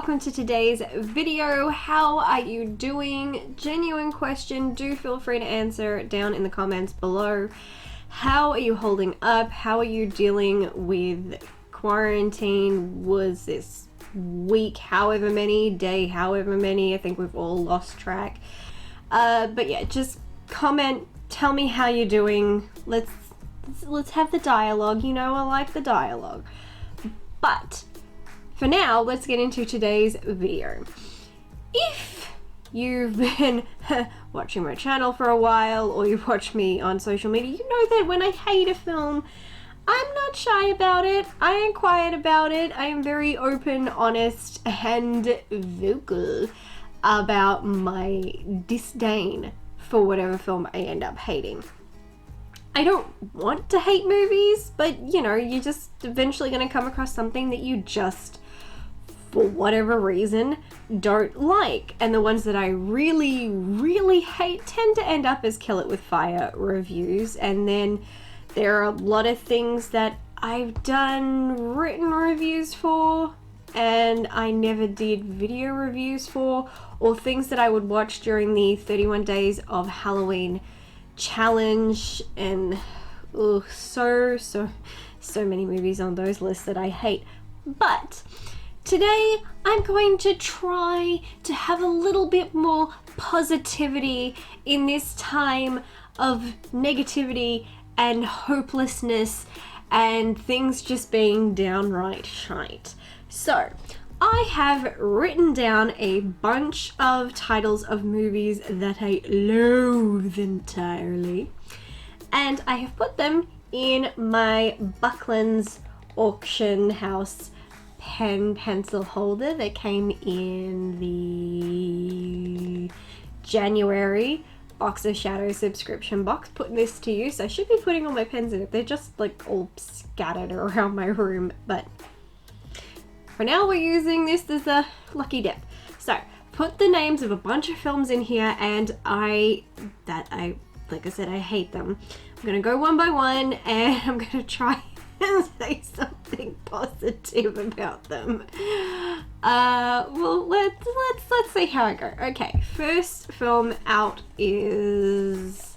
welcome to today's video. How are you doing? Genuine question, do feel free to answer down in the comments below. How are you holding up? How are you dealing with quarantine? Was this week however many, day however many? I think we've all lost track. But yeah, just comment, tell me how you're doing. Let's have the dialogue. You know, I like the dialogue. But for now, let's get into today's video. If you've been watching my channel for a while, or you've watched me on social media, you know that when I hate a film, I'm not shy about it. I ain't quiet about it. I am very open, honest, and vocal about my disdain for whatever film I end up hating. I don't want to hate movies, but you know, you're just eventually going to come across something that you just, for whatever reason, don't like. And the ones that I really hate tend to end up as Kill It With Fire reviews. And then there are a lot of things that I've done written reviews for and I never did video reviews for, or things that I would watch during the 31 Days of Halloween challenge, and so many movies on those lists that I hate. But today I'm going to try to have a little bit more positivity in this time of negativity and hopelessness and things just being downright shite. So I have written down a bunch of titles of movies that I loathe entirely, and I have put them in my Buckland's auction house pen pencil holder that came in the January Box of Shadows subscription box. Putting this to use. I should be putting all my pens in it. They're just like all scattered around my room, but for now we're using this as a lucky dip. So put the names of a bunch of films in here, and like I said, I hate them. I'm gonna go one by one and I'm gonna try and say something positive about them. Well, let's see how I go. Okay, first film out is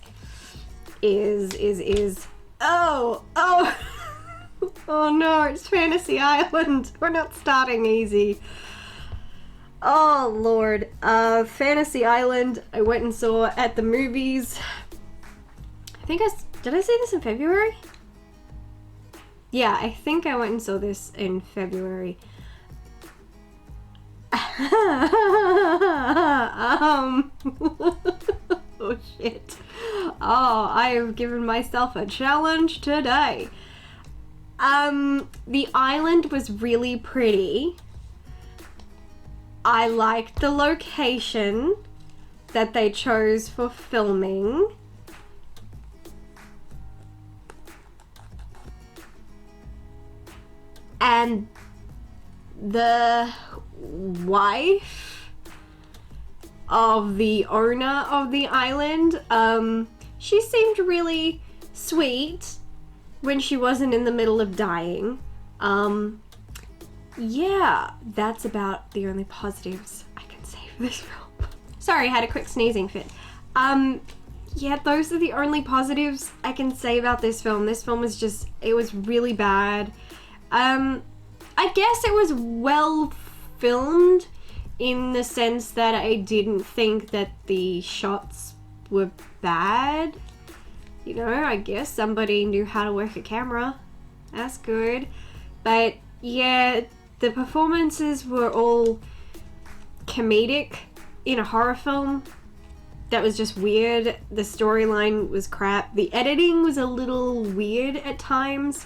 oh oh no, it's Fantasy Island. We're not starting easy. Oh Lord. Fantasy Island, I went and saw at the movies. Did I see this in February? Yeah, I think I went and saw this in February. Oh shit. Oh, I have given myself a challenge today. The island was really pretty. I liked the location that they chose for filming. And the wife of the owner of the island, she seemed really sweet when she wasn't in the middle of dying. Yeah, that's about the only positives I can say for this film. Sorry, I had a quick sneezing fit. Yeah, those are the only positives I can say about this film. This film was just, it was really bad. I guess it was well filmed in the sense that I didn't think that the shots were bad. You know, I guess somebody knew how to work a camera. That's good. But yeah, the performances were all comedic in a horror film. That was just weird. The storyline was crap. The editing was a little weird at times.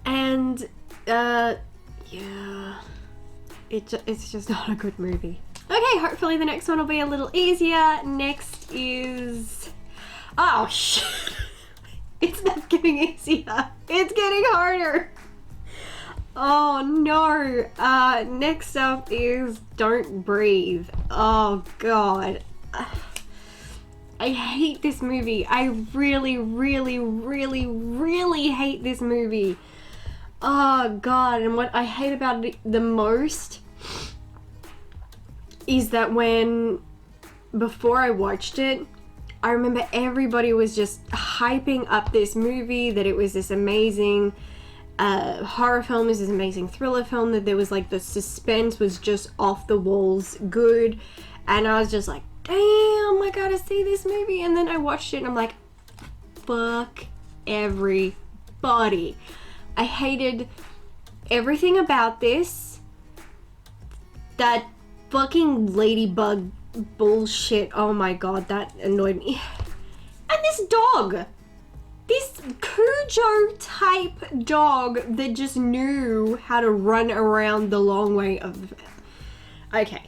And, yeah, it's just not a good movie. Okay, hopefully the next one will be a little easier. Next is... Oh, shit. It's not getting easier. It's getting harder. Oh, no. Next up is Don't Breathe. Oh, God. I hate this movie. I really hate this movie. Oh, God. And what I hate about it the most is that before I watched it, I remember everybody was just hyping up this movie, that it was this amazing horror film, this amazing thriller film, that there was like the suspense was just off the walls good, and I was just like, damn, I gotta see this movie. And then I watched it and I'm like, fuck everybody. I hated everything about this. That fucking ladybug bullshit, oh my god, that annoyed me. And this dog, this Cujo type dog that just knew how to run around the long way of the... Okay,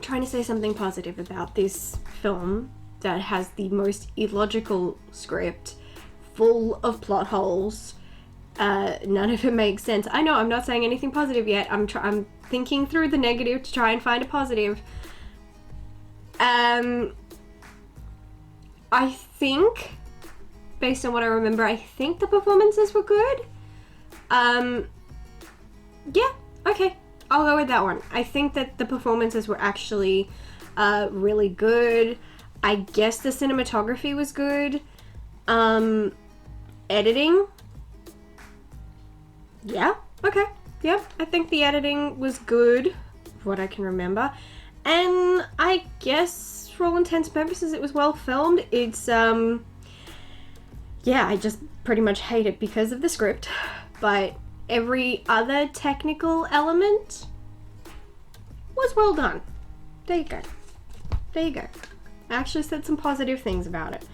trying to say something positive about this film that has the most illogical script, full of plot holes. None of it makes sense. I know, I'm not saying anything positive yet. I'm thinking through the negative to try and find a positive. I think, based on what I remember, I think the performances were good. Yeah, okay, I'll go with that one. I think that the performances were actually really good. I guess the cinematography was good. Editing, yeah, okay, yeah, I think the editing was good, what I can remember. And I guess for all intents and purposes it was well filmed. It's, yeah, I just pretty much hate it because of the script, but every other technical element was well done. There you go. There you go. I actually said some positive things about it.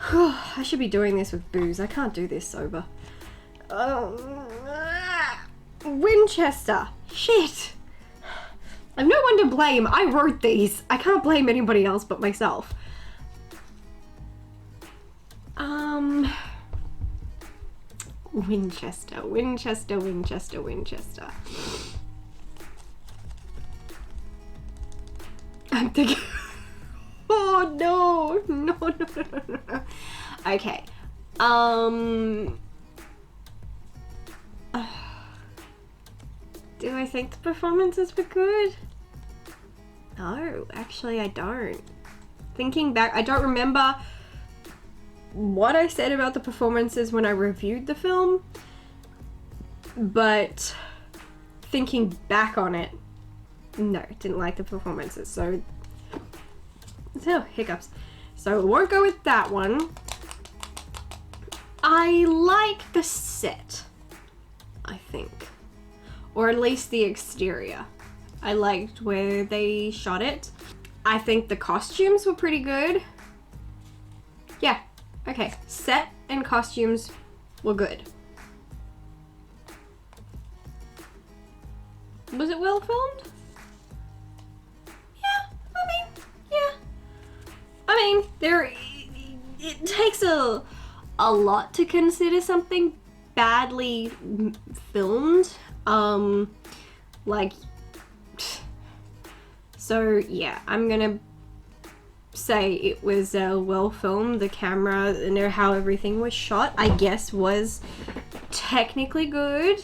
I should be doing this with booze. I can't do this sober. Winchester. Shit. I've no one to blame. I wrote these. I can't blame anybody else but myself. Winchester. I'm thinking... Oh no. No. Okay. Do I think the performances were good? No, actually I don't. Thinking back, I don't remember what I said about the performances when I reviewed the film, but thinking back on it, no, didn't like the performances, so hiccups. So I won't go with that one. I like the set, I think. Or at least the exterior. I liked where they shot it. I think the costumes were pretty good. Yeah, okay. Set and costumes were good. Was it well filmed? Yeah. I mean, it takes a lot to consider something badly filmed. So yeah, I'm gonna say it was well filmed. The camera and how everything was shot, I guess, was technically good.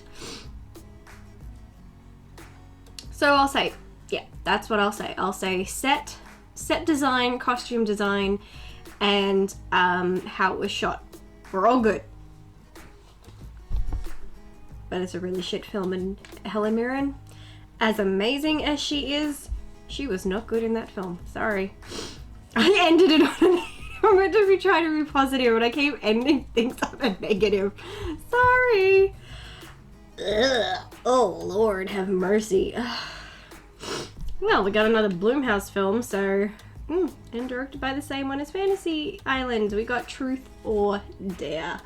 So I'll say, yeah, that's what I'll say. I'll say set design, costume design, and how it was shot were all good. But it's a really shit film, and Helen Mirren, as amazing as she is, she was not good in that film. Sorry. I ended it on a I'm meant to be trying to be positive, but I keep ending things on a negative. Sorry. Ugh. Oh, Lord, have mercy. Well, we got another Blumhouse film, so... and directed by the same one as Fantasy Island. We got Truth or Dare.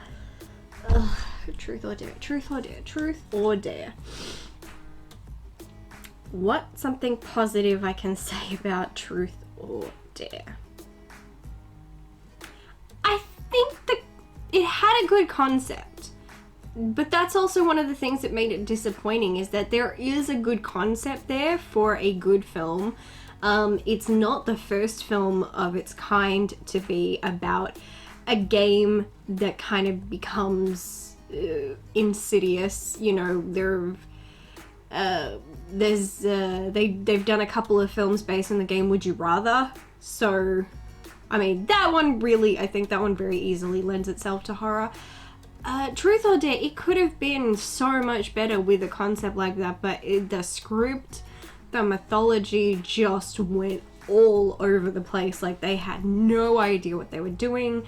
Ugh. Truth or Dare. Truth or Dare. Truth or Dare. What's something positive I can say about Truth or Dare? I think that it had a good concept, but that's also one of the things that made it disappointing, is that there is a good concept there for a good film. It's not the first film of its kind to be about a game that kind of becomes insidious. You know, they've done a couple of films based on the game Would You Rather, so I mean that one really, I think that one very easily lends itself to horror. Truth or Dare, it could have been so much better with a concept like that, but the script, the mythology just went all over the place. Like, they had no idea what they were doing.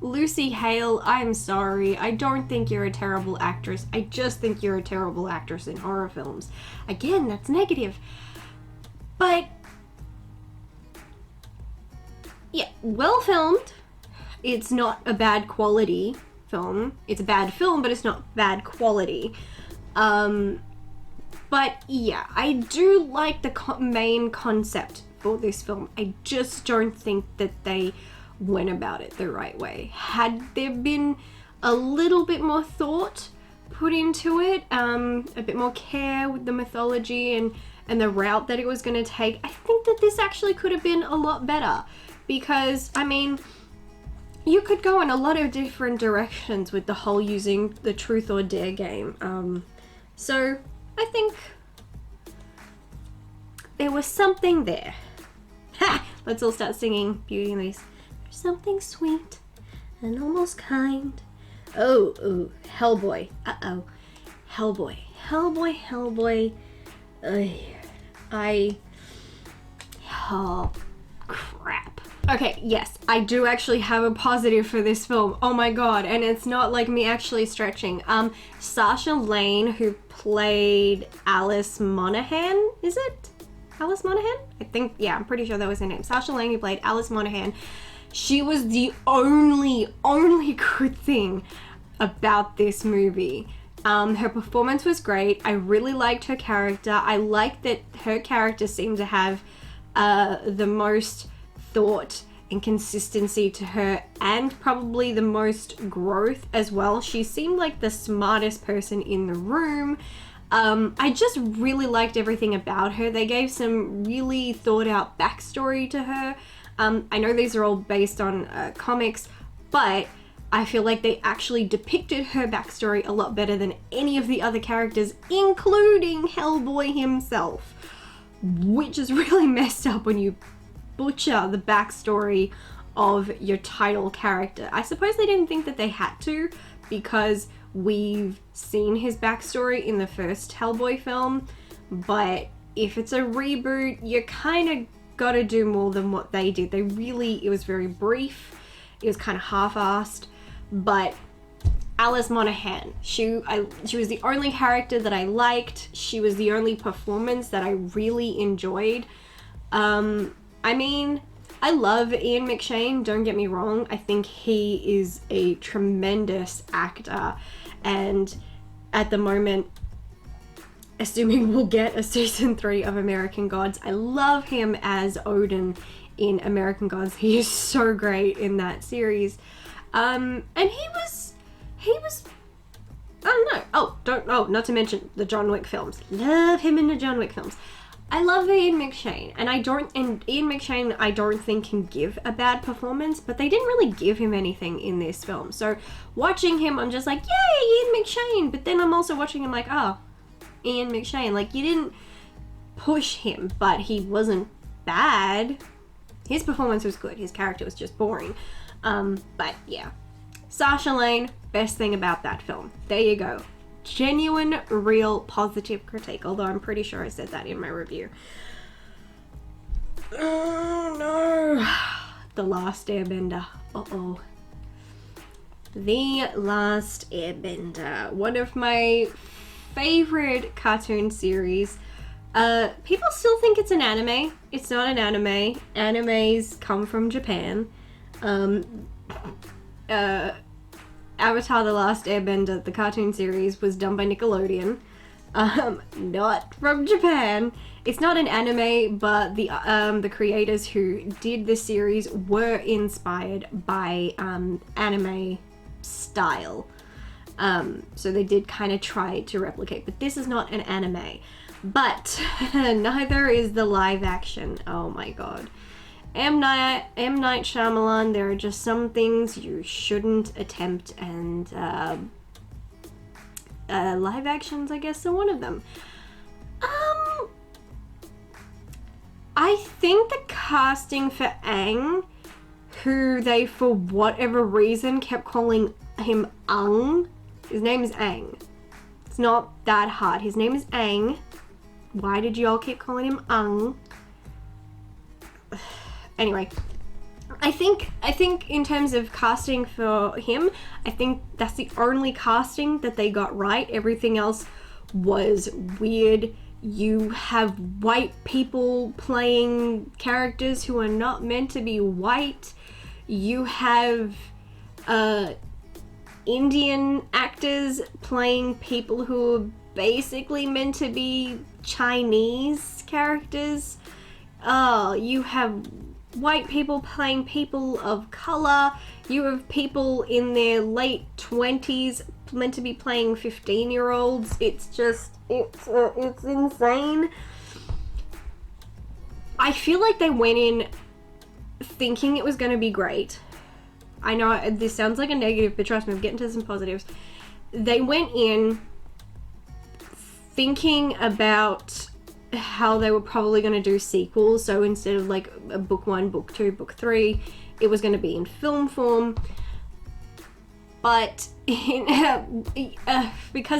Lucy Hale, I'm sorry. I don't think you're a terrible actress. I just think you're a terrible actress in horror films. Again, that's negative. But yeah, well filmed. It's not a bad quality film. It's a bad film, but it's not bad quality. But yeah, I do like the main concept for this film. I just don't think that they went about it the right way. Had there been a little bit more thought put into it, a bit more care with the mythology and the route that it was going to take, I think that this actually could have been a lot better. Because, I mean, you could go in a lot of different directions with the whole using the Truth or Dare game. So I think there was something there. Ha! Let's all start singing Beauty and the Beast. There's something sweet and almost kind. Oh, Hellboy. Uh-oh. Hellboy. Oh, crap. Okay, yes, I do actually have a positive for this film. Oh my god, and it's not like me actually stretching. Sasha Lane, who played Alice Monaghan, is it? Alice Monaghan? I think, yeah, I'm pretty sure that was her name. Sasha Lane, who played Alice Monaghan. She was the only good thing about this movie. Her performance was great. I really liked her character. I liked that her character seemed to have the most thought and consistency to her, and probably the most growth as well. She seemed like the smartest person in the room. I just really liked everything about her. They gave some really thought out backstory to her. I know these are all based on comics, but I feel like they actually depicted her backstory a lot better than any of the other characters, including Hellboy himself, which is really messed up when you butcher the backstory of your title character. I suppose they didn't think that they had to, because we've seen his backstory in the first Hellboy film, but if it's a reboot, you kind of gotta do more than what they did. It was very brief, it was kind of half-assed, but Alice Monaghan, she was the only character that I liked. She was the only performance that I really enjoyed. I mean, I love Ian McShane, don't get me wrong. I think he is a tremendous actor, and at the moment, assuming we'll get a season 3 of American Gods, I love him as Odin in American Gods. He is so great in that series. And he was, I don't know. Not to mention the John Wick films. Love him in the John Wick films. I love Ian McShane, and Ian McShane I don't think can give a bad performance, but they didn't really give him anything in this film. So watching him, I'm just like, yay, Ian McShane, but then I'm also watching him like, oh, Ian McShane, like, you didn't push him, but he wasn't bad. His performance was good, his character was just boring. But yeah, Sasha Lane, best thing about that film. There you go. Genuine, real, positive critique, although I'm pretty sure I said that in my review. Oh no! The Last Airbender. Uh-oh. The Last Airbender. One of my favorite cartoon series. People still think it's an anime. It's not an anime. Animes come from Japan. Avatar: The Last Airbender, the cartoon series, was done by Nickelodeon, not from Japan. It's not an anime, but the creators who did this series were inspired by anime style. So they did kind of try to replicate, but this is not an anime. But neither is the live action. Oh my god. M. Night Shyamalan, there are just some things you shouldn't attempt, and live actions, I guess, are one of them. I think the casting for Aang, who they, for whatever reason, kept calling him Ang. His name is Aang. It's not that hard. His name is Aang. Why did you all keep calling him Ang? Anyway, I think in terms of casting for him, I think that's the only casting that they got right. Everything else was weird. You have white people playing characters who are not meant to be white. You have Indian actors playing people who are basically meant to be Chinese characters. You have white people playing people of color. You have people in their late 20s meant to be playing 15-year-olds. It's just, it's insane. I feel like they went in thinking it was going to be great. I know this sounds like a negative, but trust me, I'm getting to some positives. They went in thinking about how they were probably going to do sequels. So instead of like a book 1, book 2, book 3, it was going to be in film form. But because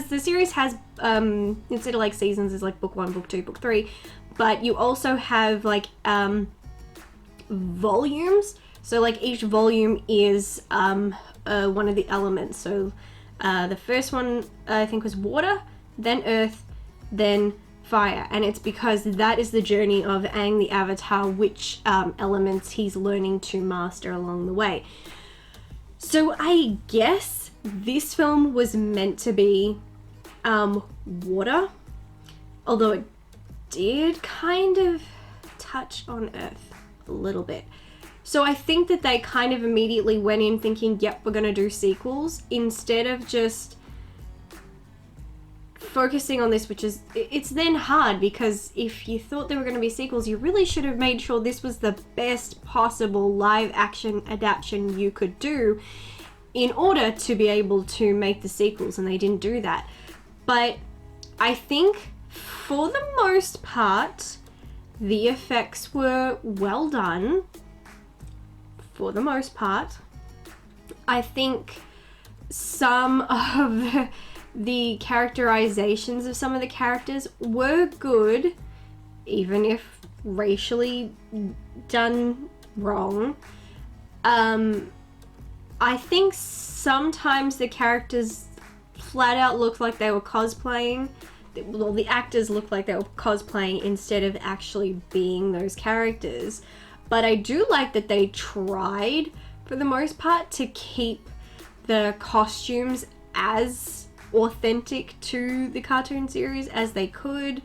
the series has, instead of like seasons, is like book 1, book 2, book 3, but you also have like volumes. So like each volume is one of the elements. So the first one I think was water, then earth, then fire. And it's because that is the journey of Aang the Avatar, which elements he's learning to master along the way. So I guess this film was meant to be water, although it did kind of touch on earth a little bit. So I think that they kind of immediately went in thinking, yep, we're going to do sequels, instead of just focusing on this, which is, it's then hard, because if you thought there were going to be sequels, you really should have made sure this was the best possible live action adaptation you could do in order to be able to make the sequels, and they didn't do that. But I think for the most part, the effects were well done. For the most part, I think some of the characterizations of some of the characters were good, even if racially done wrong. I think sometimes the characters flat out looked like they were cosplaying. Well, the actors looked like they were cosplaying instead of actually being those characters. But I do like that they tried, for the most part, to keep the costumes as authentic to the cartoon series as they could.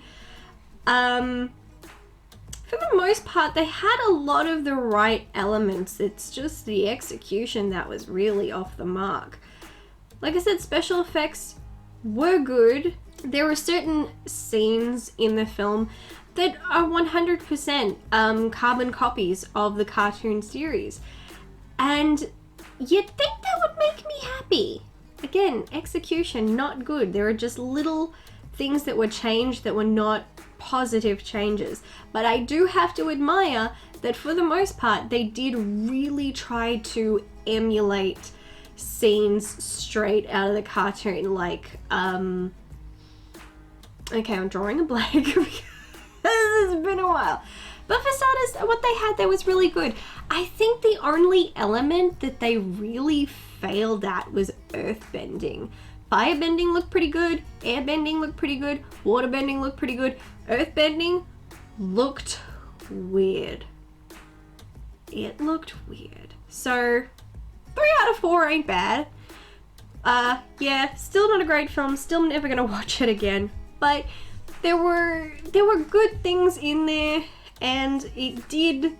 For the most part, they had a lot of the right elements. It's just the execution that was really off the mark. Like I said, special effects were good. There were certain scenes in the film that are 100% carbon copies of the cartoon series. And you'd think that would make me happy. Again, execution, not good. There are just little things that were changed that were not positive changes. But I do have to admire that for the most part, they did really try to emulate scenes straight out of the cartoon. Like, okay, I'm drawing a blank because it's been a while. But for starters, what they had there was really good. I think the only element that they really failed at was earthbending. Firebending looked pretty good, airbending looked pretty good, waterbending looked pretty good. Earthbending looked weird. It looked weird. So, 3 out of 4 ain't bad. Yeah, still not a great film, still never gonna watch it again. But there were good things in there, and it did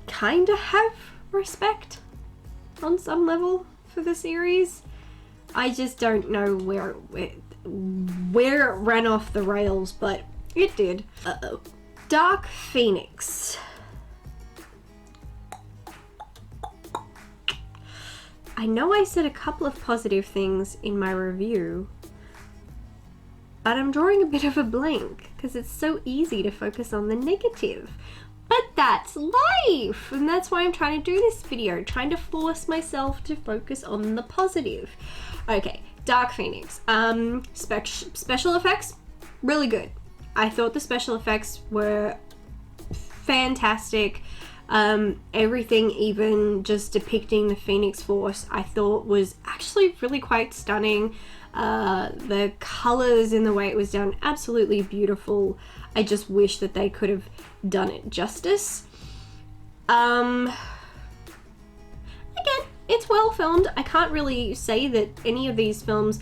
kinda have respect on some level for the series. I just don't know where it ran off the rails, but it did. Uh-oh. Dark Phoenix. I know I said a couple of positive things in my review, but I'm drawing a bit of a blank because it's so easy to focus on the negative. But that's life, and that's why I'm trying to do this video, trying to force myself to focus on the positive. Okay, Dark Phoenix. Special effects, really good. I thought the special effects were fantastic. Everything, even just depicting the Phoenix Force, I thought was actually really quite stunning. The colors and the way it was done, absolutely beautiful. I just wish that they could have done it justice. Again, it's well filmed. I can't really say that any of these films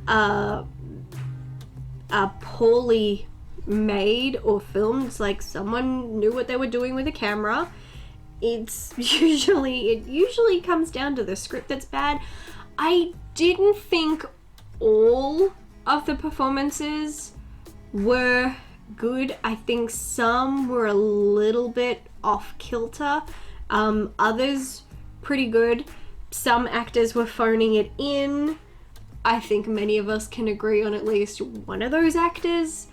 are poorly made or filmed. It's like someone knew what they were doing with a camera. It usually comes down to the script that's bad. I didn't think all of the performances were good. I think some were a little bit off kilter. Others pretty good. Some actors were phoning it in. I think many of us can agree on at least one of those actors.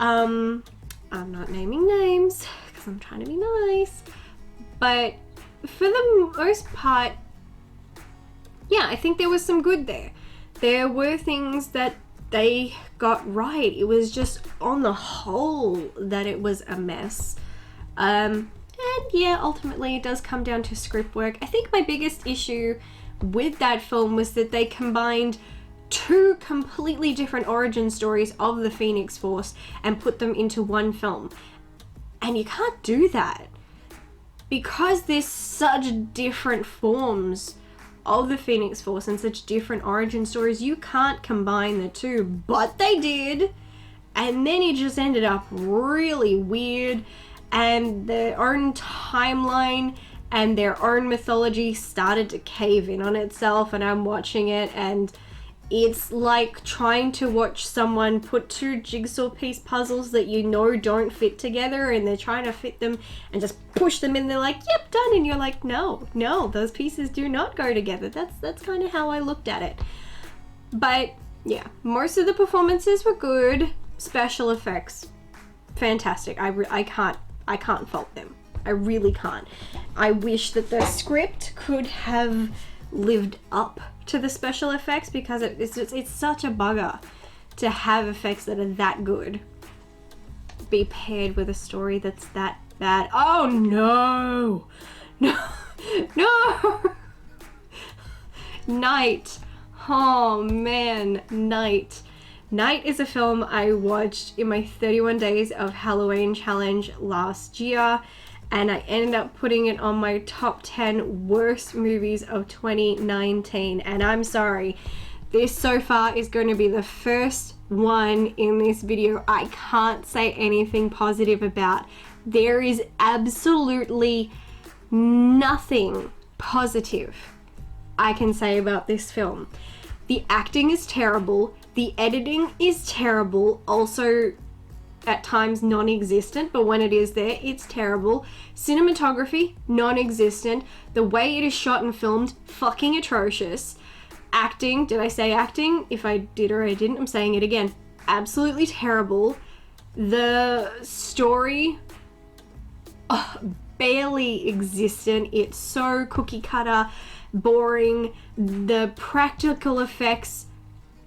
I'm not naming names because I'm trying to be nice. But for the most part, yeah, I think there was some good there. There were things that they got right. It was just on the whole that it was a mess. And yeah, ultimately it does come down to script work. I think my biggest issue with that film was that they combined two completely different origin stories of the Phoenix Force and put them into one film. And you can't do that. Because there's such different forms of the Phoenix Force and such different origin stories, you can't combine the two, but they did, and then it just ended up really weird, and their own timeline and their own mythology started to cave in on itself, and I'm watching it, and it's like trying to watch someone put two jigsaw piece puzzles that you know don't fit together, and they're trying to fit them and just push them in. They're like, yep, done. And you're like, no, those pieces do not go together. That's kind of how I looked at it. But yeah, most of the performances were good. Special effects, fantastic. I can't fault them. I really can't. I wish that the script could have lived up to the special effects, because it's such a bugger to have effects that are that good be paired with a story that's that bad. Oh no, Night. Oh man, Night is a film I watched in my 31 days of Halloween challenge last year, and I ended up putting it on my top 10 worst movies of 2019. And I'm sorry, this so far is going to be the first one in this video I can't say anything positive about. There is absolutely nothing positive I can say about this film. The acting is terrible. The editing is terrible. Also, at times non-existent, but when it is there, it's terrible. Cinematography, non-existent. The way it is shot and filmed, fucking atrocious. Acting, did I say acting? If I did or I didn't, I'm saying it again. Absolutely terrible. The story, barely existent. It's so cookie cutter, boring. The practical effects,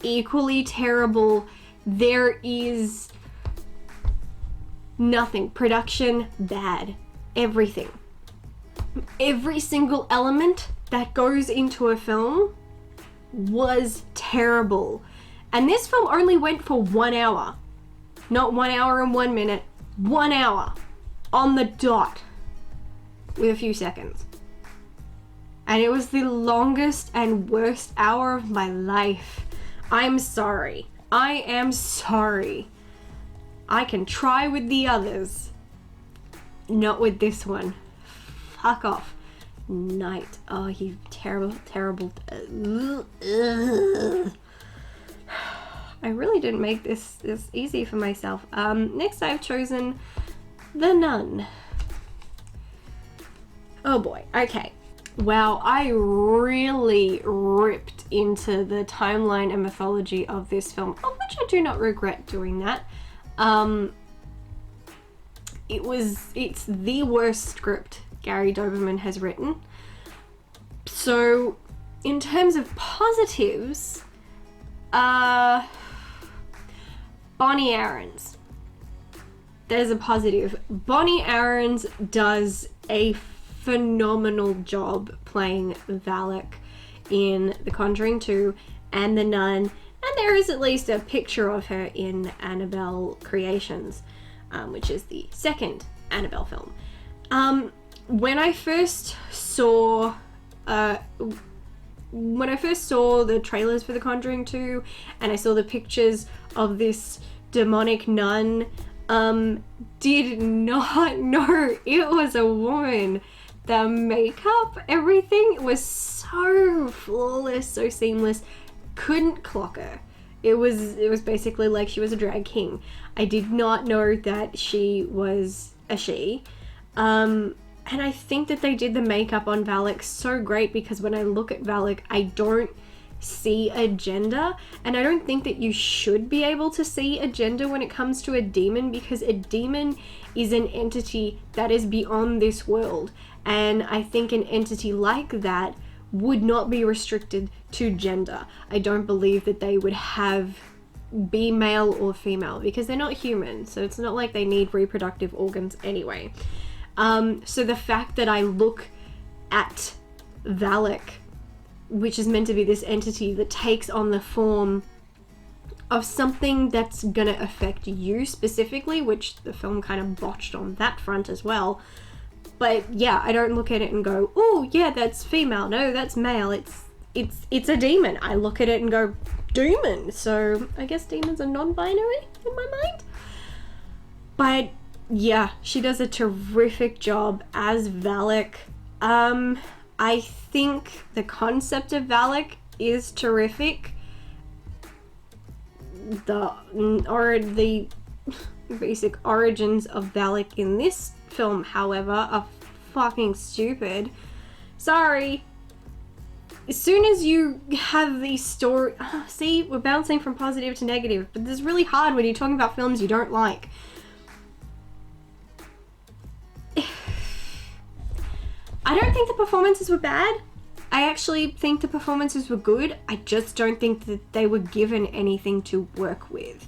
equally terrible. There is nothing. Production, bad. Everything. Every single element that goes into a film was terrible. And this film only went for 1 hour. Not 1 hour and 1 minute. 1 hour. On the dot. With a few seconds. And it was the longest and worst hour of my life. I'm sorry. I am sorry. I can try with the others. Not with this one. Fuck off. Night. Oh, you terrible. I really didn't make this easy for myself. Next I've chosen The Nun. Oh boy. Okay. Wow, I really ripped into the timeline and mythology of this film, of which I do not regret doing that. It's the worst script Gary Doberman has written. So, in terms of positives, Bonnie Aarons. There's a positive. Bonnie Aarons does a phenomenal job playing Valak in The Conjuring 2 and The Nun, and there is at least a picture of her in Annabelle Creations, which is the second Annabelle film. When I first saw the trailers for The Conjuring 2 and I saw the pictures of this demonic nun, did not know it was a woman. The makeup, everything was so flawless, so seamless. Couldn't clock her. It was basically like she was a drag king. I did not know that she was a she. And I think that they did the makeup on Valak so great, because when I look at Valak, I don't see a gender, and I don't think that you should be able to see a gender when it comes to a demon, because a demon is an entity that is beyond this world, and I think an entity like that would not be restricted to gender. I don't believe that they would be male or female, because they're not human, so it's not like they need reproductive organs anyway. So the fact that I look at Valak, which is meant to be this entity that takes on the form of something that's gonna affect you specifically, which the film kind of botched on that front as well. But yeah, I don't look at it and go, oh yeah, that's female, no, that's male, it's a demon. I look at it and go, demon. So I guess demons are non-binary in my mind. But yeah, she does a terrific job as Valak. I think the concept of Valak is terrific. The basic origins of Valak in this film, however, are fucking stupid. Sorry. As soon as you have these story... see, we're bouncing from positive to negative, but this is really hard when you're talking about films you don't like. I don't think the performances were bad. I actually think the performances were good. I just don't think that they were given anything to work with.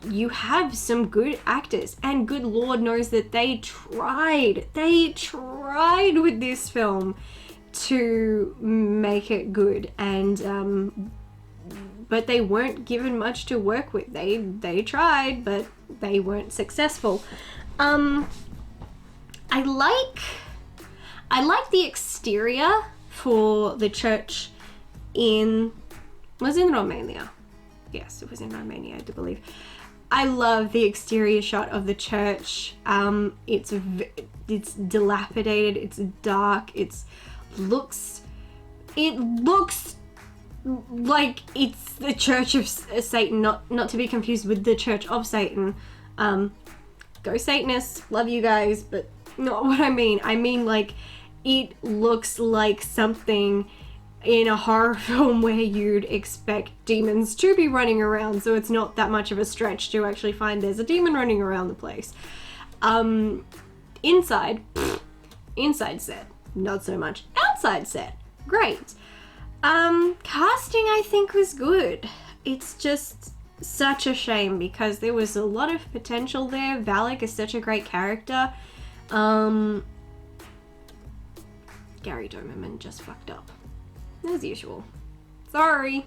You have some good actors, and good Lord knows that they tried with this film to make it good, and but they weren't given much to work with. They tried, but they weren't successful. I like the exterior for the church was in Romania. Yes, it was in Romania, I do believe. I love the exterior shot of the church. It's dilapidated, it's dark, it looks like it's the Church of Satan, not to be confused with the Church of Satan. Go Satanists, love you guys, but not what I mean. I mean, like, it looks like something in a horror film where you'd expect demons to be running around, so it's not that much of a stretch to actually find there's a demon running around the place. Inside set, not so much. Outside set, great. Casting, I think, was good. It's just such a shame because there was a lot of potential there. Valak is such a great character. Gary Doberman just fucked up. As usual. Sorry.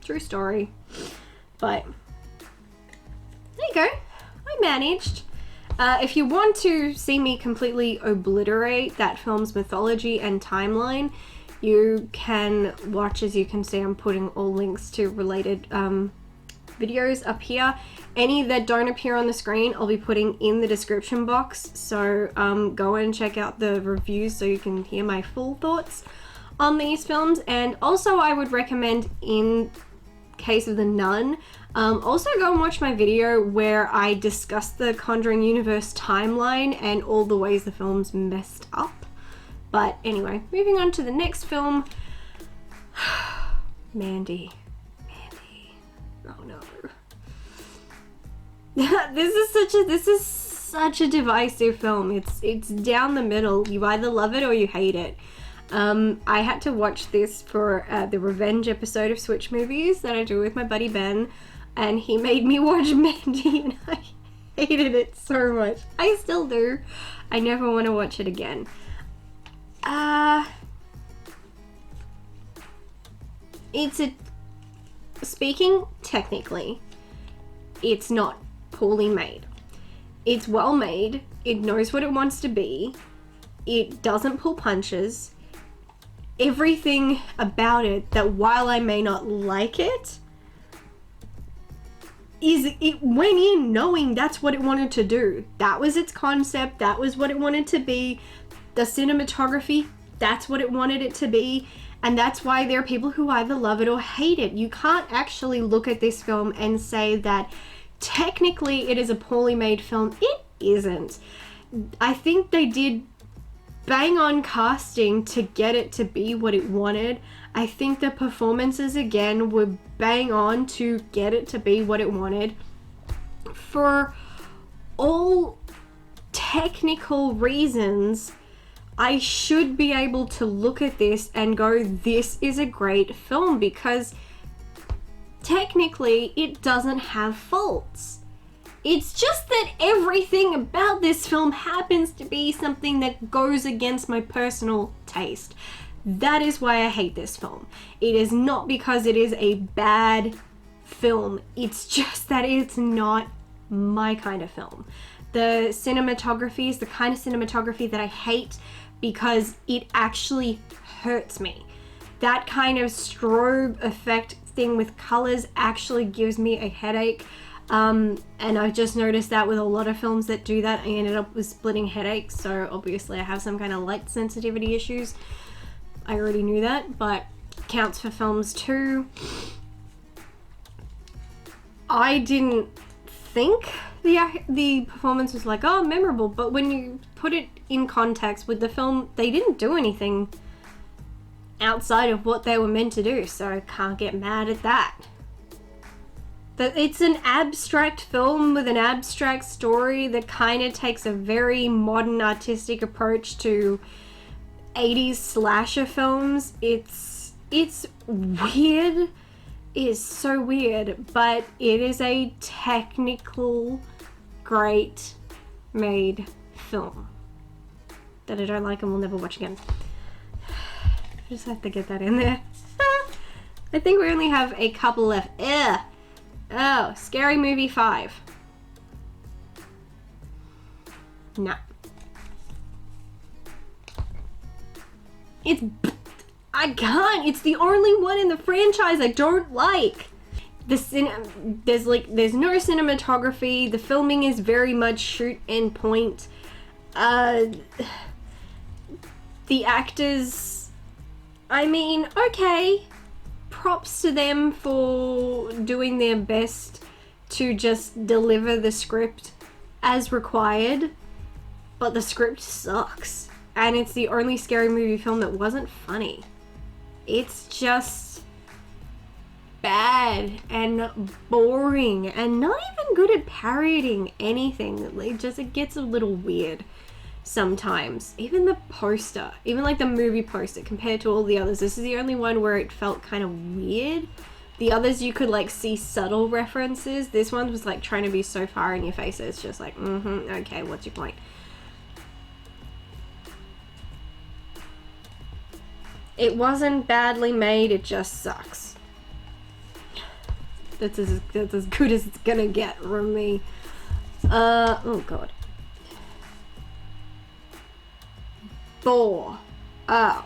True story. But there you go. I managed. If you want to see me completely obliterate that film's mythology and timeline, you can watch. As you can see, I'm putting all links to related videos up here. Any that don't appear on the screen, I'll be putting in the description box. So go and check out the reviews so you can hear my full thoughts on these films. And also, I would recommend, in case of The Nun, also go and watch my video where I discuss the Conjuring universe timeline and all the ways the film's messed up. But anyway, moving on to the next film. Mandy. Oh no. This is such a divisive film. It's down the middle. You either love it or you hate it. I had to watch this for the revenge episode of Switch Movies that I do with my buddy Ben, and he made me watch Mandy, and I hated it so much. I still do. I never want to watch it again. Speaking technically, it's not poorly made. It's well made. It knows what it wants to be. It doesn't pull punches. Everything about it, that while I may not like it, it went in knowing that's what it wanted to do. That was its concept. That was what it wanted to be. The cinematography, that's what it wanted it to be. And that's why there are people who either love it or hate it. You can't actually look at this film and say that technically it is a poorly made film. It isn't. I think they did bang on casting to get it to be what it wanted. I think the performances again were bang on to get it to be what it wanted. For all technical reasons, I should be able to look at this and go, this is a great film, because technically it doesn't have faults. It's just that everything about this film happens to be something that goes against my personal taste. That is why I hate this film. It is not because it is a bad film. It's just that it's not my kind of film. The cinematography is the kind of cinematography that I hate because it actually hurts me. That kind of strobe effect thing with colors actually gives me a headache. And I've just noticed that with a lot of films that do that, I ended up with splitting headaches. So obviously I have some kind of light sensitivity issues. I already knew that, but counts for films too. I didn't think the performance was like, oh, memorable, but when you put it in context with the film, they didn't do anything outside of what they were meant to do, so I can't get mad at that. It's an abstract film with an abstract story that kind of takes a very modern artistic approach to 80s slasher films. It's weird. It is so weird, but it is a technical, great made film that I don't like and will never watch again. I just have to get that in there. I think we only have a couple left. Ugh. Oh, Scary Movie 5. No. I can't. It's the only one in the franchise I don't like. There's no cinematography. The filming is very much shoot and point. The actors, I mean, okay. Props to them for doing their best to just deliver the script as required, but the script sucks, and it's the only Scary Movie film that wasn't funny. It's just bad and boring and not even good at parodying anything. It gets a little weird sometimes. Even the poster, even like the movie poster compared to all the others, this is the only one where it felt kind of weird. The others you could like see subtle references. This one was like trying to be so far in your face that it's just like, okay, what's your point? It wasn't badly made, it just sucks. That's as good as it's gonna get from me. Oh god. Boar. Oh.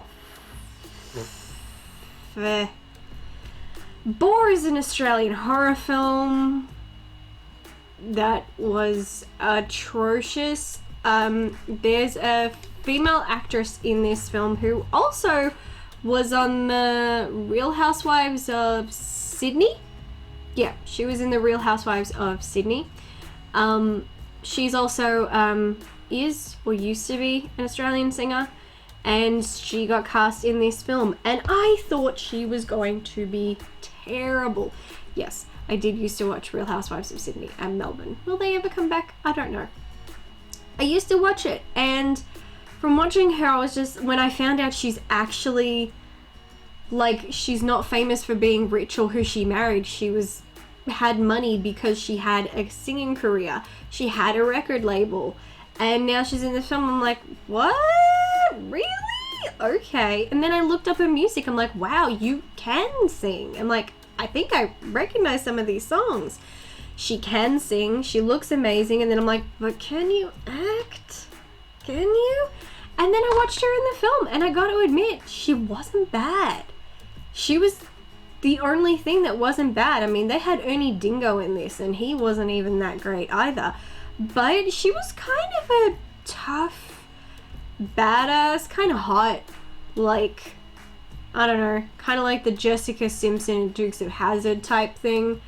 Boar is an Australian horror film that was atrocious. There's a female actress in this film who also was on the Real Housewives of Sydney. Yeah, she was in the Real Housewives of Sydney. She's also is or used to be an Australian singer, and she got cast in this film, and I thought she was going to be terrible. Yes, I did used to watch Real Housewives of Sydney and Melbourne. Will they ever come back? I don't know. I used to watch it, and from watching her, I was just, when I found out she's actually, like, she's not famous for being rich or who she married. She had money because she had a singing career. She had a record label. And now she's in this film. I'm like, what? Really? Okay. And then I looked up her music. I'm like, wow, you can sing. I'm like, I think I recognize some of these songs. She can sing. She looks amazing. And then I'm like, but can you act? Can you? And then I watched her in the film, and I got to admit, she wasn't bad. She was the only thing that wasn't bad. I mean, they had Ernie Dingo in this, and he wasn't even that great either. But she was kind of a tough, badass, kind of hot, like, I don't know, kind of like the Jessica Simpson and Dukes of Hazzard type thing.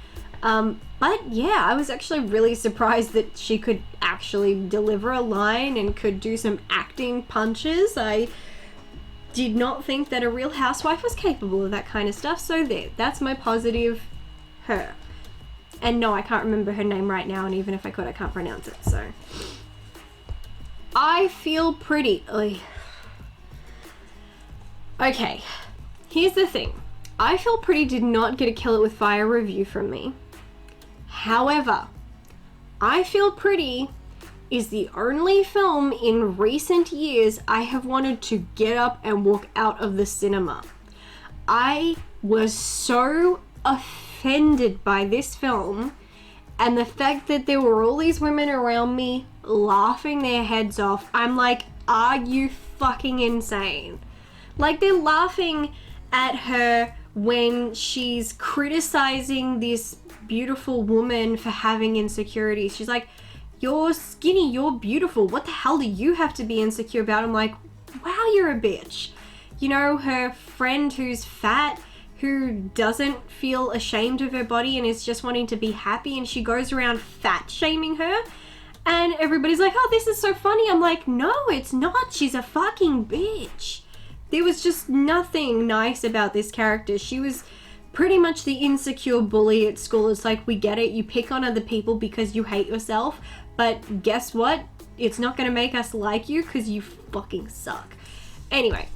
But yeah, I was actually really surprised that she could actually deliver a line and could do some acting punches. I did not think that a Real Housewife was capable of that kind of stuff, so that's my positive, her. And no, I can't remember her name right now, and even if I could, I can't pronounce it, so. I feel pretty. Ugh. Okay, here's the thing. I Feel Pretty did not get a Kill It With Fire review from me. However, I Feel Pretty is the only film in recent years I have wanted to get up and walk out of the cinema. I was so offended by this film, and the fact that there were all these women around me laughing their heads off. I'm like, are you fucking insane? Like, they're laughing at her when she's criticizing this beautiful woman for having insecurities. She's like, you're skinny, you're beautiful, what the hell do you have to be insecure about? I'm like, wow, you're a bitch. You know, her friend who's fat, who doesn't feel ashamed of her body and is just wanting to be happy, and she goes around fat shaming her, and everybody's like, oh, this is so funny. I'm like, no, it's not. She's a fucking bitch. There was just nothing nice about this character. She was pretty much the insecure bully at school. It's like, we get it, you pick on other people because you hate yourself, but guess what? It's not going to make us like you because you fucking suck. Anyway,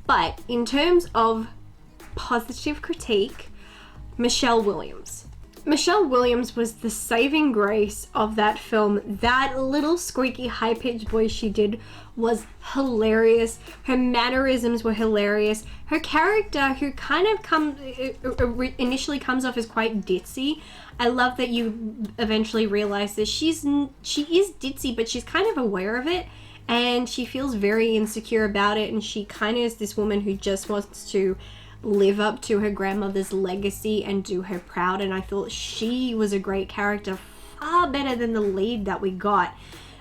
but in terms of positive critique, Michelle Williams. Michelle Williams was the saving grace of that film. That little squeaky high-pitched voice she did was hilarious. Her mannerisms were hilarious. Her character, who kind of initially comes off as quite ditzy, I love that you eventually realize that she is ditzy, but she's kind of aware of it, and she feels very insecure about it, and she kind of is this woman who just wants to live up to her grandmother's legacy and do her proud, and I thought she was a great character, far better than the lead that we got.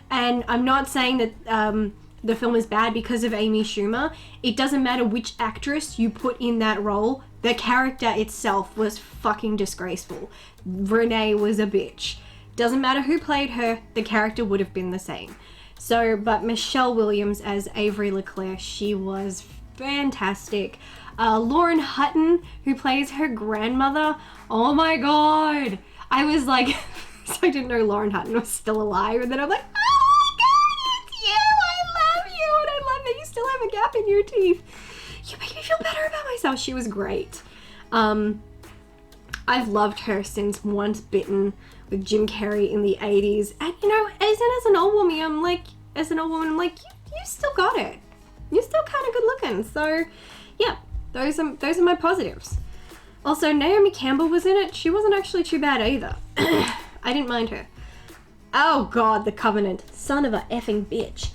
And I'm not saying that the film is bad because of Amy Schumer. It doesn't matter which actress you put in that role, the character itself was fucking disgraceful. Renee was a bitch. Doesn't matter who played her, the character would have been the same. So, but Michelle Williams as Avery LeClaire, she was fantastic. Lauren Hutton, who plays her grandmother, oh my god, I was like, so I didn't know Lauren Hutton was still alive, and then I'm like, oh my god, it's you, I love you, and I love that you still have a gap in your teeth. You make me feel better about myself. She was great. I've loved her since Once Bitten with Jim Carrey in the 80s, and you know, as an old woman, I'm like, you still got it. You're still kind of good looking, so yeah. Those are my positives. Also, Naomi Campbell was in it. She wasn't actually too bad either. I didn't mind her. Oh god, The Covenant. Son of a effing bitch.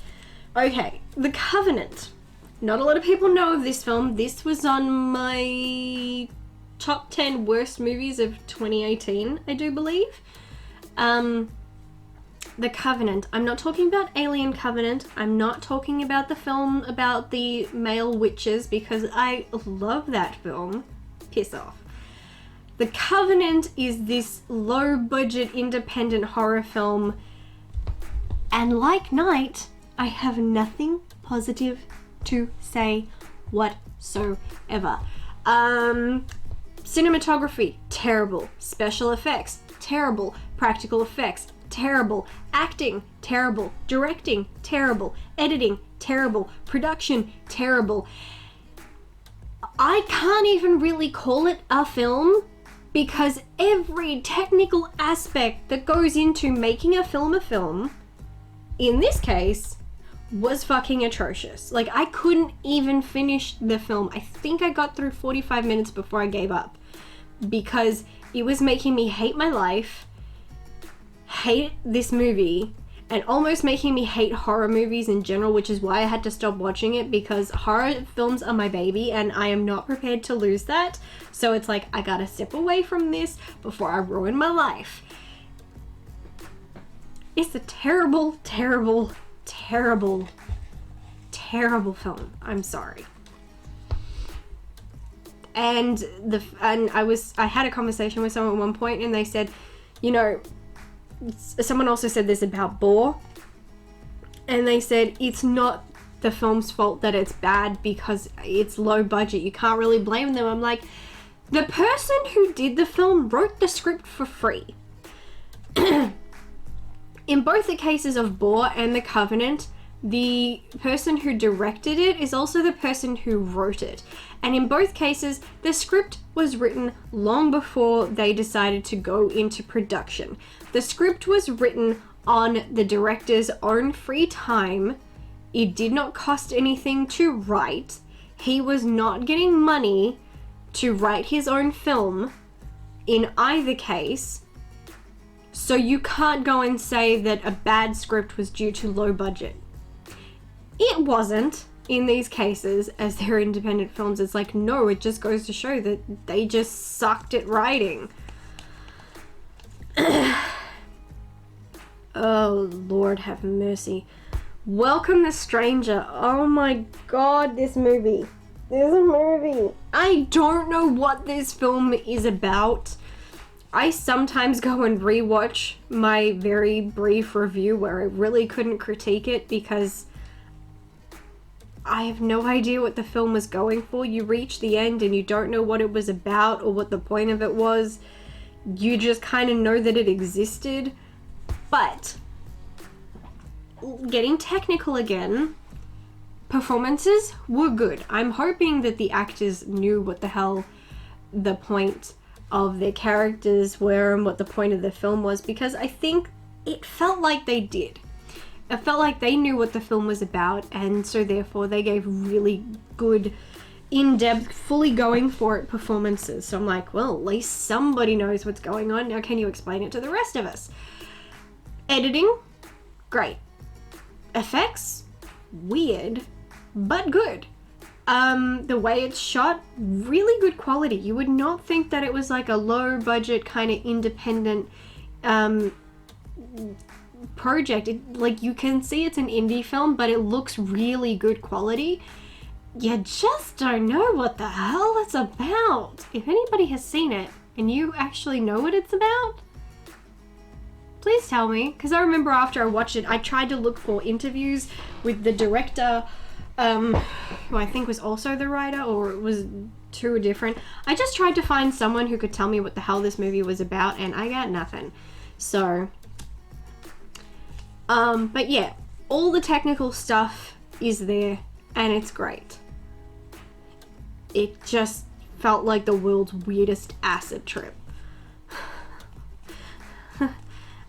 Okay, The Covenant. Not a lot of people know of this film. This was on my top 10 worst movies of 2018, I do believe. The Covenant. I'm not talking about Alien Covenant. I'm not talking about the film about the male witches, because I love that film. Piss off. The Covenant is this low-budget independent horror film, and like Night, I have nothing positive to say whatsoever. Cinematography, terrible. Special effects, terrible. Practical effects, terrible. Acting, terrible. Directing, terrible. Editing, terrible. Production, terrible. I can't even really call it a film because every technical aspect that goes into making a film, in this case, was fucking atrocious. Like, I couldn't even finish the film. I think I got through 45 minutes before I gave up because it was making me hate my life, hate this movie, and almost making me hate horror movies in general, which is why I had to stop watching it, because horror films are my baby and I am not prepared to lose that. So it's like, I gotta step away from this before I ruin my life. It's a terrible, terrible, terrible, terrible film. I'm sorry. And I had a conversation with someone at one point and they said, you know, someone also said this about Boar, and they said it's not the film's fault that it's bad because it's low budget. You can't really blame them. I'm like, the person who did the film wrote the script for free. In both the cases of Boar and The Covenant, the person who directed it is also the person who wrote it. And in both cases, the script was written long before they decided to go into production. The script was written on the director's own free time. It did not cost anything to write. He was not getting money to write his own film in either case. So you can't go and say that a bad script was due to low budget. It wasn't in these cases, as they're independent films. It's like, no, it just goes to show that they just sucked at writing. Oh, Lord have mercy. Welcome the Stranger. Oh my god, this movie. I don't know what this film is about. I sometimes go and rewatch my very brief review where I really couldn't critique it because I have no idea what the film was going for. You reach the end and you don't know what it was about or what the point of it was. You just kind of know that it existed. But, getting technical again, performances were good. I'm hoping that the actors knew what the hell the point of their characters were and what the point of the film was, because I think it felt like they did. It felt like they knew what the film was about, and so therefore they gave really good, in-depth, fully going for it performances. So I'm like, well, at least somebody knows what's going on. Now can you explain it to the rest of us? Editing, great. Effects, weird, but good. The way it's shot, really good quality. You would not think that it was like a low budget kind of independent project. Like, you can see it's an indie film, but it looks really good quality. You just don't know what the hell it's about. If anybody has seen it and you actually know what it's about, please tell me, because I remember after I watched it, I tried to look for interviews with the director, who I think was also the writer, or it was two different. I just tried to find someone who could tell me what the hell this movie was about, and I got nothing. So, but yeah, all the technical stuff is there, and it's great. It just felt like the world's weirdest acid trip.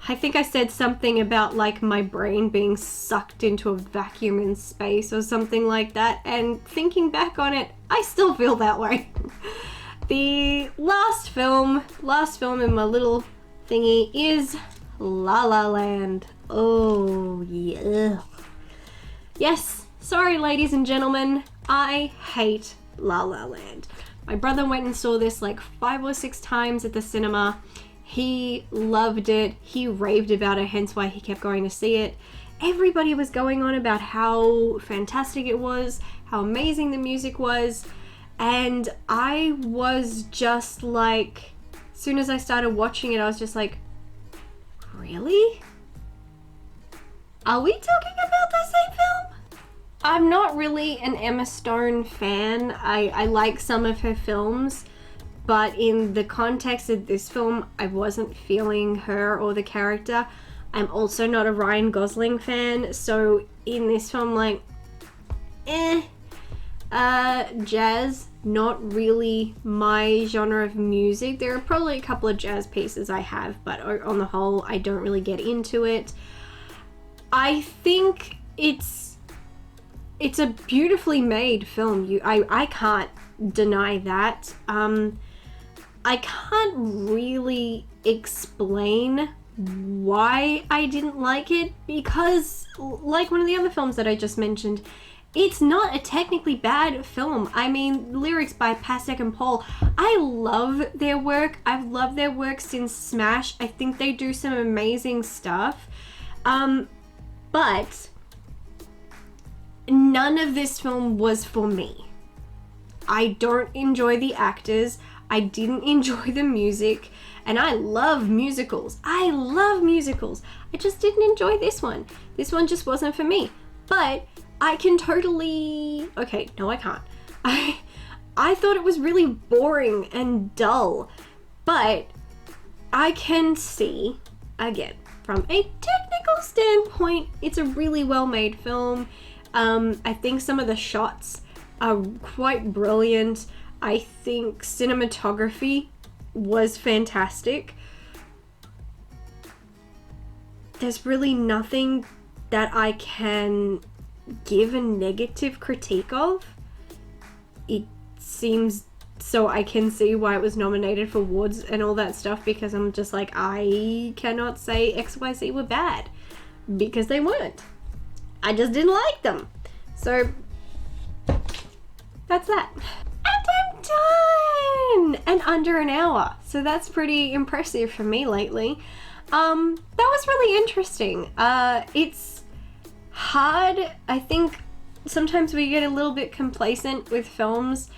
I think I said something about like my brain being sucked into a vacuum in space or something like that, and thinking back on it, I still feel that way. The last film in my little thingy is La La Land. Oh yeah. Yes, sorry ladies and gentlemen, I hate La La Land. My brother went and saw this like 5 or 6 times at the cinema. He loved it. He raved about it, hence why he kept going to see it. Everybody was going on about how fantastic it was, how amazing the music was, and I was just like, as soon as I started watching it, I was just like, really? Are we talking about the same film? I'm not really an Emma Stone fan. I like some of her films, but in the context of this film, I wasn't feeling her or the character. I'm also not a Ryan Gosling fan, so in this film, like, jazz, not really my genre of music. There are probably a couple of jazz pieces I have, but on the whole, I don't really get into it. I think it's a beautifully made film. I can't deny that. I can't really explain why I didn't like it, because like one of the other films that I just mentioned, it's not a technically bad film. I mean, lyrics by Pasek and Paul, I love their work. I've loved their work since Smash. I think they do some amazing stuff. But none of this film was for me. I don't enjoy the actors. I didn't enjoy the music. And I love musicals. I just didn't enjoy this one. This one just wasn't for me. But I can totally... Okay, no, I can't. I thought it was really boring and dull. But I can see, again, from a technical standpoint, it's a really well-made film. I think some of the shots are quite brilliant. I think cinematography was fantastic. There's really nothing that I can give a negative critique of. It seems so I can see why it was nominated for awards and all that stuff, because I'm just like, I cannot say XYZ were bad, because they weren't. I just didn't like them. So that's that. And I'm done! And under an hour. So that's pretty impressive for me lately. That was really interesting. It's hard. I think sometimes we get a little bit complacent with films,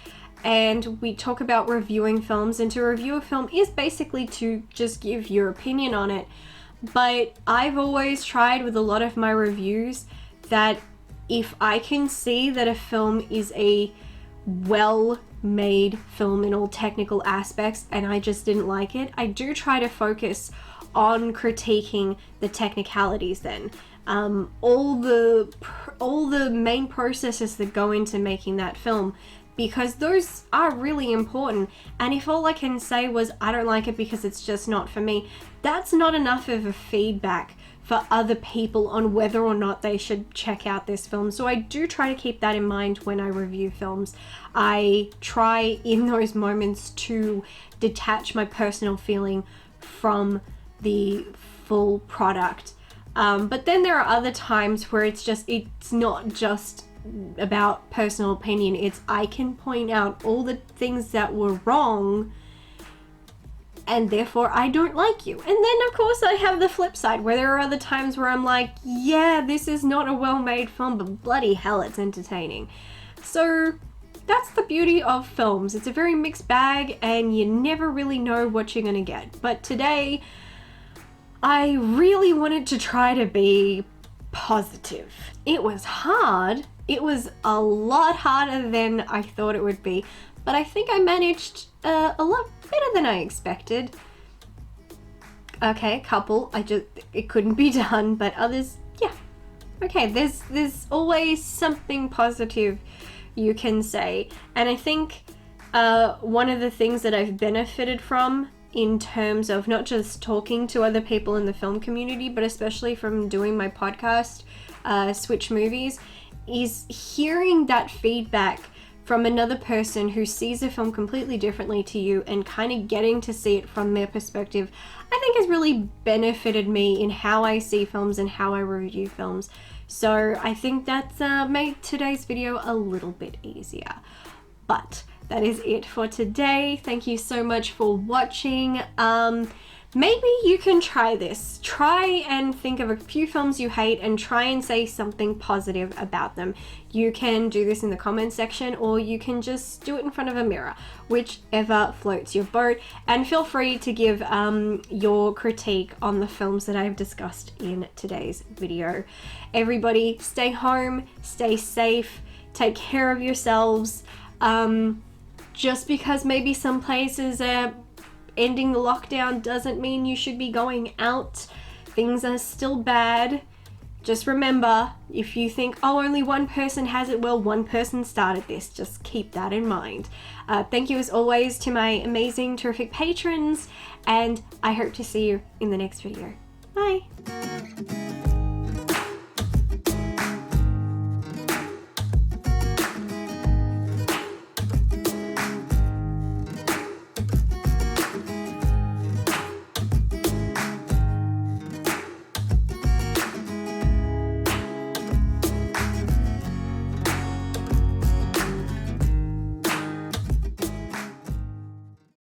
and we talk about reviewing films, and to review a film is basically to just give your opinion on it. But I've always tried with a lot of my reviews that if I can see that a film is a well-made film in all technical aspects and I just didn't like it, I do try to focus on critiquing the technicalities then. All the main processes that go into making that film, because those are really important. And if all I can say was I don't like it because it's just not for me, that's not enough of a feedback for other people on whether or not they should check out this film. So I do try to keep that in mind when I review films. I try in those moments to detach my personal feeling from the full product. But then there are other times where it's not just about personal opinion. It's I can point out all the things that were wrong, and therefore I don't like you. And then of course I have the flip side where there are other times where I'm like, yeah, this is not a well-made film, but bloody hell, it's entertaining. So that's the beauty of films. It's a very mixed bag and you never really know what you're gonna get. But today I really wanted to try to be positive. It was hard. It was a lot harder than I thought it would be, but I think I managed a lot better than I expected. Okay, couple, it couldn't be done, but others, yeah. Okay, there's always something positive you can say, and I think one of the things that I've benefited from in terms of not just talking to other people in the film community, but especially from doing my podcast, Switch Movies, is hearing that feedback from another person who sees a film completely differently to you and kind of getting to see it from their perspective, I think has really benefited me in how I see films and how I review films. So I think that's made today's video a little bit easier. But that is it for today. Thank you so much for watching. maybe you can try this. Try and think of a few films you hate and try and say something positive about them. You can do this in the comments section, or you can just do it in front of a mirror, whichever floats your boat. And feel free to give your critique on the films that I've discussed in today's video. Everybody, stay home, stay safe, take care of yourselves. Just because maybe some places are ending the lockdown doesn't mean you should be going out. Things are still bad. Just remember, if you think, oh, only one person has it, well, one person started this. Just keep that in mind. Thank you as always to my amazing, terrific patrons, and I hope to see you in the next video. Bye.